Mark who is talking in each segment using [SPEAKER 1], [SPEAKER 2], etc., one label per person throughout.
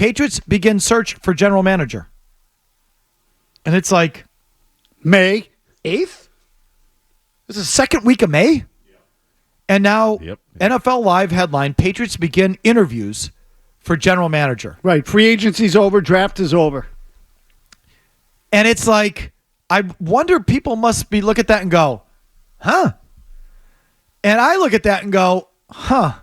[SPEAKER 1] Patriots begin search for general manager. And it's like
[SPEAKER 2] May 8th?
[SPEAKER 1] This is the second week of May? Yep. And now NFL Live headline, Patriots begin interviews for general manager.
[SPEAKER 2] Right. Free agency's over. Draft is over.
[SPEAKER 1] And it's like, I wonder, people must be look at that and go, huh? And I look at that and go, huh?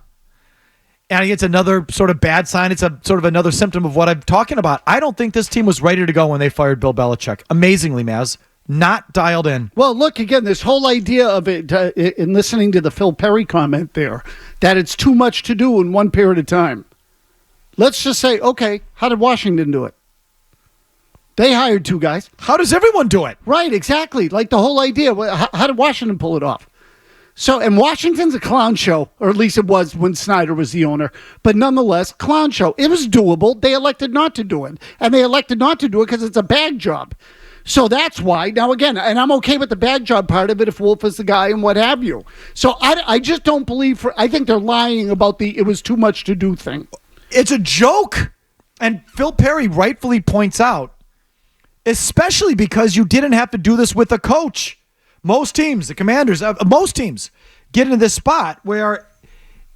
[SPEAKER 1] And it's another sort of bad sign. It's a sort of another symptom of what I'm talking about. I don't think this team was ready to go when they fired Bill Belichick. Amazingly, Mazz, not dialed in.
[SPEAKER 2] Well, look, again, this whole idea of it, in listening to the Phil Perry comment there, that it's too much to do in one period of time. Let's just say, okay, how did Washington do it? They hired 2 guys.
[SPEAKER 1] How does everyone do it?
[SPEAKER 2] Right, exactly. Like the whole idea. How did Washington pull it off? So, and Washington's a clown show, or at least it was when Snyder was the owner. But nonetheless, clown show. It was doable. They elected not to do it. And they elected not to do it because it's a bag job. So that's why. Now, again, and I'm okay with the bag job part of it if Wolf is the guy and what have you. So I just don't believe, I think they're lying about the it was too much to do thing.
[SPEAKER 1] It's a joke. And Phil Perry rightfully points out, especially because you didn't have to do this with a coach. Most teams, the Commanders, most teams get into this spot where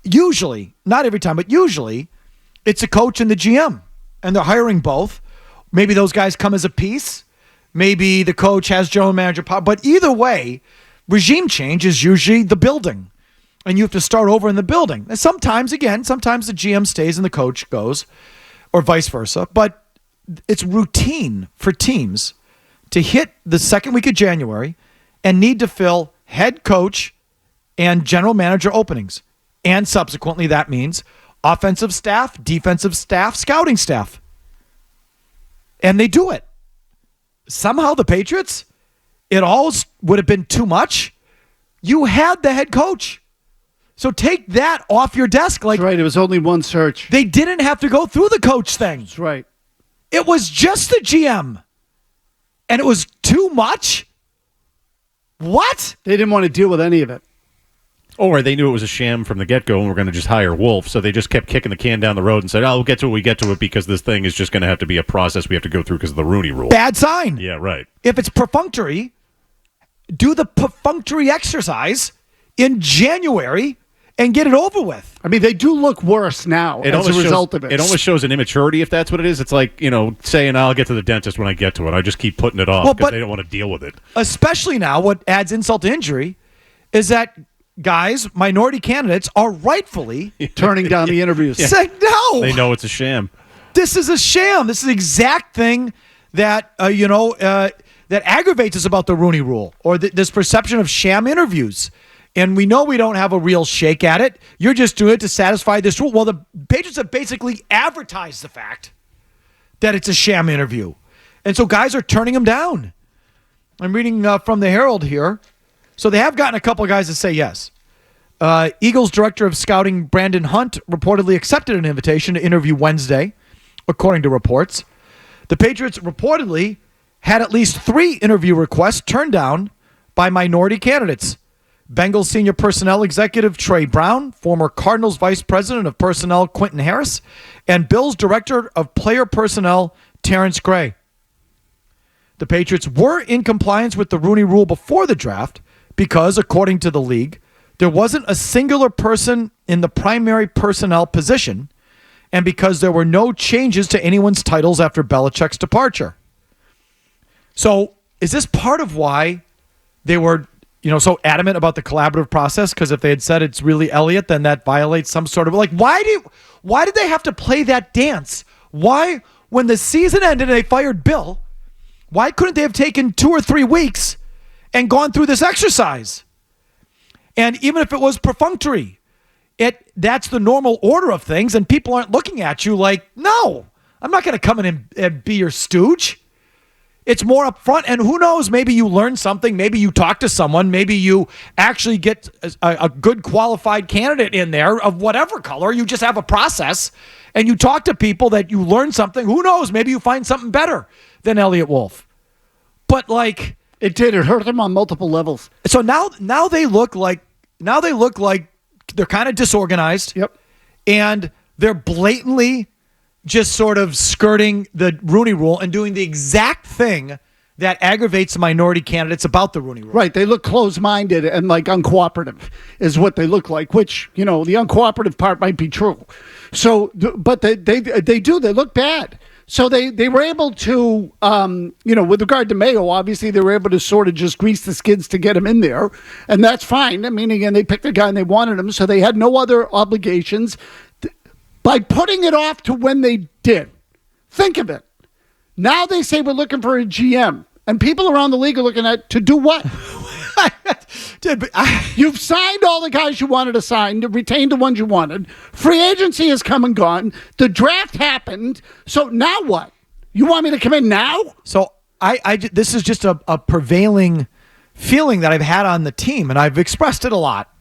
[SPEAKER 1] usually, not every time, but usually it's a coach and the GM, and they're hiring both. Maybe those guys come as a piece. Maybe the coach has general manager power. But either way, regime change is usually the building, and you have to start over in the building. And sometimes the GM stays and the coach goes, or vice versa. But it's routine for teams to hit the second week of January and need to fill head coach and general manager openings. And subsequently, that means offensive staff, defensive staff, scouting staff. And they do it. Somehow the Patriots, it always would have been too much. You had the head coach. So take that off your desk. Like,
[SPEAKER 2] that's right. It was only one search.
[SPEAKER 1] They didn't have to go through the coach thing.
[SPEAKER 2] That's right.
[SPEAKER 1] It was just the GM. And it was too much? What?
[SPEAKER 2] They didn't want to deal with any of it.
[SPEAKER 3] Or they knew it was a sham from the get-go and we're going to just hire Wolf, so they just kept kicking the can down the road and said, we'll get to it, we get to it, because this thing is just going to have to be a process we have to go through because of the Rooney Rule.
[SPEAKER 1] Bad sign.
[SPEAKER 3] Yeah, right.
[SPEAKER 1] If it's perfunctory, do the perfunctory exercise in January and get it over with.
[SPEAKER 2] I mean, they do look worse now as a result of it.
[SPEAKER 3] It almost shows an immaturity if that's what it is. It's like, saying, I'll get to the dentist when I get to it. I just keep putting it off because they don't want to deal with it.
[SPEAKER 1] Especially now, what adds insult to injury is that guys, minority candidates, are rightfully
[SPEAKER 2] turning down the interviews.
[SPEAKER 1] Saying, no.
[SPEAKER 3] They know it's a sham.
[SPEAKER 1] This is a sham. This is the exact thing that, that aggravates us about the Rooney Rule, or this perception of sham interviews. And we know we don't have a real shake at it. You're just doing it to satisfy this rule. Well, the Patriots have basically advertised the fact that it's a sham interview. And so guys are turning them down. I'm reading from the Herald here. So they have gotten a couple of guys to say yes. Eagles director of scouting Brandon Hunt reportedly accepted an invitation to interview Wednesday, according to reports. The Patriots reportedly had at least 3 interview requests turned down by minority candidates. Bengals senior personnel executive Trey Brown, former Cardinals vice president of personnel Quentin Harris, and Bills director of player personnel Terrence Gray. The Patriots were in compliance with the Rooney Rule before the draft because, according to the league, there wasn't a singular person in the primary personnel position, and because there were no changes to anyone's titles after Belichick's departure. So is this part of why they were so adamant about the collaborative process? Because if they had said it's really Elliott, then that violates some sort of why did they have to play that dance? Why, when the season ended and they fired Bill, why couldn't they have taken 2 or 3 weeks and gone through this exercise? And even if it was perfunctory, that's the normal order of things, and people aren't looking at you like, no, I'm not going to come in and be your stooge. It's more upfront, and who knows, maybe you learn something, maybe you talk to someone, maybe you actually get a good qualified candidate in there of whatever color. You just have a process, and you talk to people that you learn something. Who knows, maybe you find something better than Elliott Wolf. But
[SPEAKER 2] it hurt them on multiple levels.
[SPEAKER 1] So now they look like they're kind of disorganized.
[SPEAKER 2] Yep.
[SPEAKER 1] And they're blatantly just sort of skirting the Rooney Rule and doing the exact thing that aggravates minority candidates about the Rooney Rule.
[SPEAKER 2] Right. They look closed-minded and like uncooperative is what they look like, which, the uncooperative part might be true. So, but they do. They look bad. So they were able to, with regard to Mayo, obviously they were able to sort of just grease the skids to get him in there. And that's fine. I mean, again, they picked the guy and they wanted him. So they had no other obligations. By putting it off to when they did, think of it. Now they say we're looking for a GM. And people around the league are looking at to do what?
[SPEAKER 1] Dude,
[SPEAKER 2] You've signed all the guys you wanted to sign, retained the ones you wanted. Free agency has come and gone. The draft happened. So now what? You want me to come in now?
[SPEAKER 1] So this is just a prevailing feeling that I've had on the team, and I've expressed it a lot,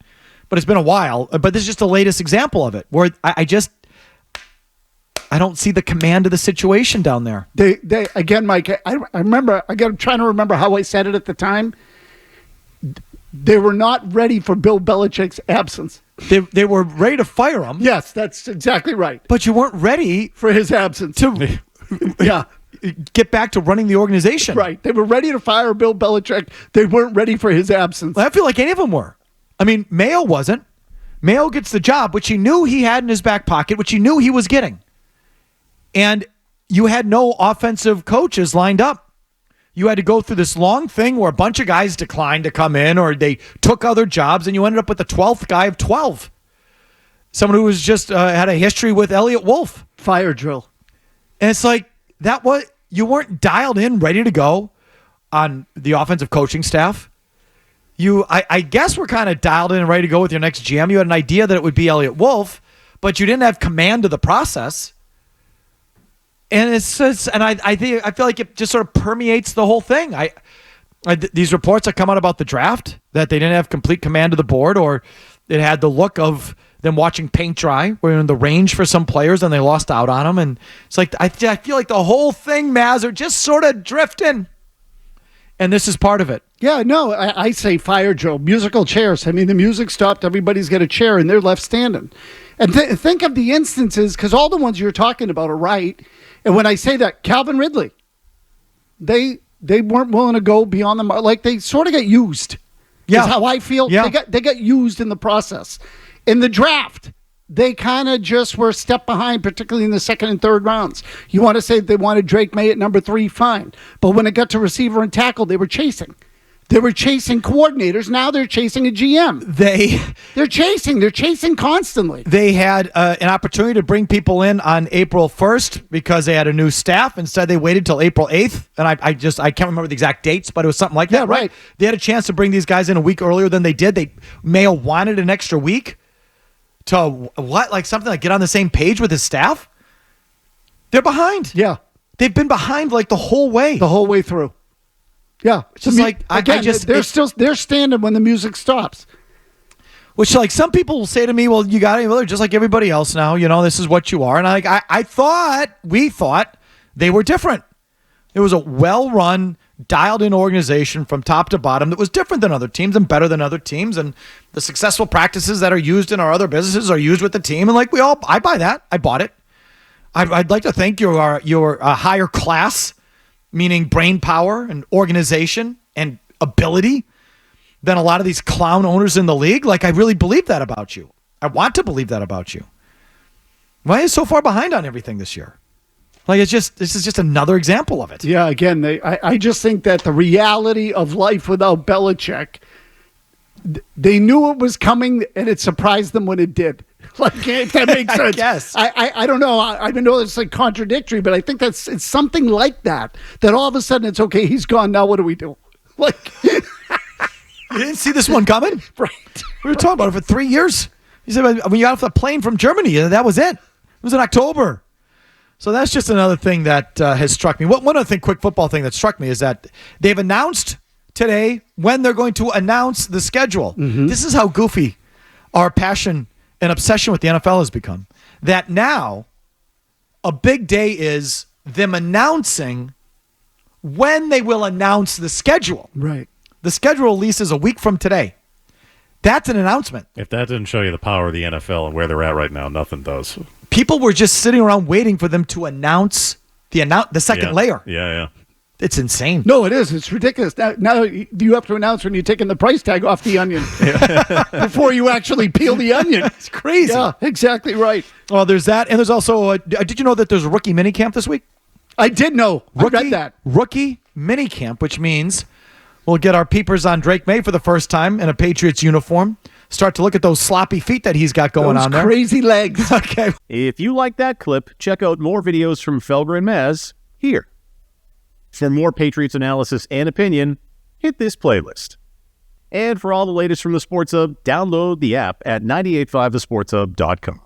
[SPEAKER 1] but it's been a while. But this is just the latest example of it, where I don't see the command of the situation down there.
[SPEAKER 2] They again, Mike, I remember, I'm trying to remember how I said it at the time. They were not ready for Bill Belichick's absence.
[SPEAKER 1] They were ready to fire him.
[SPEAKER 2] Yes, that's exactly right.
[SPEAKER 1] But you weren't ready
[SPEAKER 2] For his absence.
[SPEAKER 1] to
[SPEAKER 2] Yeah.
[SPEAKER 1] get back to running the organization.
[SPEAKER 2] Right. They were ready to fire Bill Belichick. They weren't ready for his absence.
[SPEAKER 1] I feel like any of them were. I mean, Mayo wasn't. Mayo gets the job, which he knew he had in his back pocket, which he knew he was getting. And you had no offensive coaches lined up. You had to go through this long thing where a bunch of guys declined to come in or they took other jobs, and you ended up with the 12th guy of 12. Someone who was just had a history with Elliott Wolf.
[SPEAKER 2] Fire drill.
[SPEAKER 1] And it's like, you weren't dialed in, ready to go on the offensive coaching staff. I guess we're kind of dialed in and ready to go with your next GM. You had an idea that it would be Elliott Wolf, but you didn't have command of the process. And it's just, and I feel like it just sort of permeates the whole thing. These reports that come out about the draft, that they didn't have complete command of the board, or it had the look of them watching paint dry. We're in the range for some players and they lost out on them. And it's like, I feel like the whole thing, Mazz, are just sort of drifting. And this is part of it.
[SPEAKER 2] Yeah, no, I say fire drill. Musical chairs. I mean, the music stopped. Everybody's got a chair and they're left standing. And think of the instances, because all the ones you're talking about are right. And when I say that, Calvin Ridley, they weren't willing to go beyond the mark. Like, they sort of got used.
[SPEAKER 1] Yeah.
[SPEAKER 2] Is how I feel.
[SPEAKER 1] Yeah.
[SPEAKER 2] They got used in the process. In the draft, they kind of just were a step behind, particularly in the second and third rounds. You want to say they wanted Drake May at number 3, fine. But when it got to receiver and tackle, they were chasing. They were chasing coordinators. Now they're chasing a GM. They're chasing constantly.
[SPEAKER 1] They had an opportunity to bring people in on April 1st because they had a new staff. Instead, they waited till April 8th. And I can't remember the exact dates, but it was something like that,
[SPEAKER 2] right?
[SPEAKER 1] They had a chance to bring these guys in a week earlier than they did. Mayo wanted an extra week to like something like get on the same page with his staff. They're behind.
[SPEAKER 2] Yeah.
[SPEAKER 1] They've been behind like the whole way.
[SPEAKER 2] The whole way through. Yeah,
[SPEAKER 1] it's just like
[SPEAKER 2] they're standing when the music stops.
[SPEAKER 1] Which, like, some people will say to me, "Well, you got it. Well, they're just like everybody else now. This is what you are." And we thought they were different. It was a well-run, dialed-in organization from top to bottom that was different than other teams and better than other teams. And the successful practices that are used in our other businesses are used with the team. And I buy that. I bought it. I'd like to think you're a higher class, meaning brain power and organization and ability, than a lot of these clown owners in the league. Like, I really believe that about you. I want to believe that about you. Why is so far behind on everything this year? Like, this is just another example of it.
[SPEAKER 2] Yeah, again, I just think that the reality of life without Belichick, they knew it was coming and it surprised them when it did. Like, if that makes sense.
[SPEAKER 1] Yes.
[SPEAKER 2] I don't know. I know it's like contradictory, but I think it's something like that all of a sudden it's okay, he's gone, now what do we do? Like,
[SPEAKER 1] you didn't see this one coming?
[SPEAKER 2] Right.
[SPEAKER 1] We were talking about it for 3 years. He said when you got off the plane from Germany, that was it. It was in October. So that's just another thing that has struck me. One other thing, quick football thing that struck me is that they've announced today when they're going to announce the schedule. Mm-hmm. This is how goofy our passion and obsession with the NFL has become. That now a big day is them announcing when they will announce the schedule.
[SPEAKER 2] Right.
[SPEAKER 1] The schedule release is a week from today. That's an announcement.
[SPEAKER 3] If that didn't show you the power of the NFL and where they're at right now, nothing does.
[SPEAKER 1] People were just sitting around waiting for them to announce the second layer.
[SPEAKER 3] Yeah.
[SPEAKER 1] It's insane.
[SPEAKER 2] No, it is. It's ridiculous. Now you have to announce when you're taking the price tag off the onion before you actually peel the onion.
[SPEAKER 1] It's crazy.
[SPEAKER 2] Yeah, exactly right.
[SPEAKER 1] Well, there's that. And there's also, did you know that there's a rookie minicamp this week?
[SPEAKER 2] I did know. I read that.
[SPEAKER 1] Rookie minicamp, which means we'll get our peepers on Drake May for the first time in a Patriots uniform. Start to look at those sloppy feet that he's got going on there.
[SPEAKER 2] Crazy legs.
[SPEAKER 1] Okay.
[SPEAKER 4] If you like that clip, check out more videos from Felger and Mazz here. For more Patriots analysis and opinion, hit this playlist. And for all the latest from the Sports Hub, download the app at 985thesportshub.com.